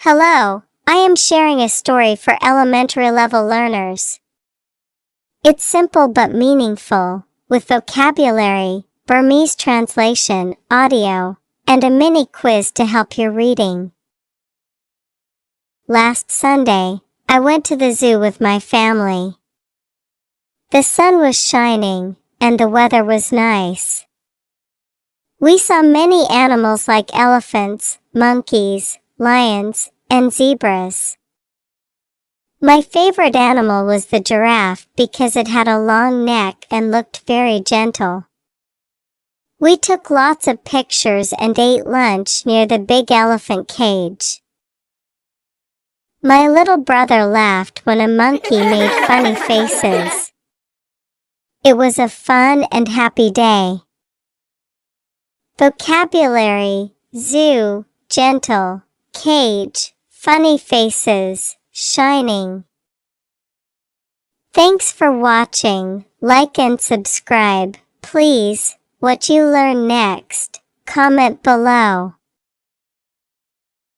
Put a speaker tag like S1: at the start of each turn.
S1: Hello, I am sharing a story for elementary level learners. It's simple but meaningful, with vocabulary, Burmese translation, audio, and a mini quiz to help your reading. Last Sunday, I went to the zoo with my family. The sun was shining, and the weather was nice. We saw many animals like elephants, monkeys, lions, and zebras. My favorite animal was the giraffe because it had a long neck and looked very gentle. We took lots of pictures and ate lunch near the big elephant cage. My little brother laughed when a monkey made funny faces. It was a fun and happy day. Vocabulary: zoo, gentle, cage, funny faces, shining. Thanks for watching. Like and subscribe, please. What you learn next, comment below.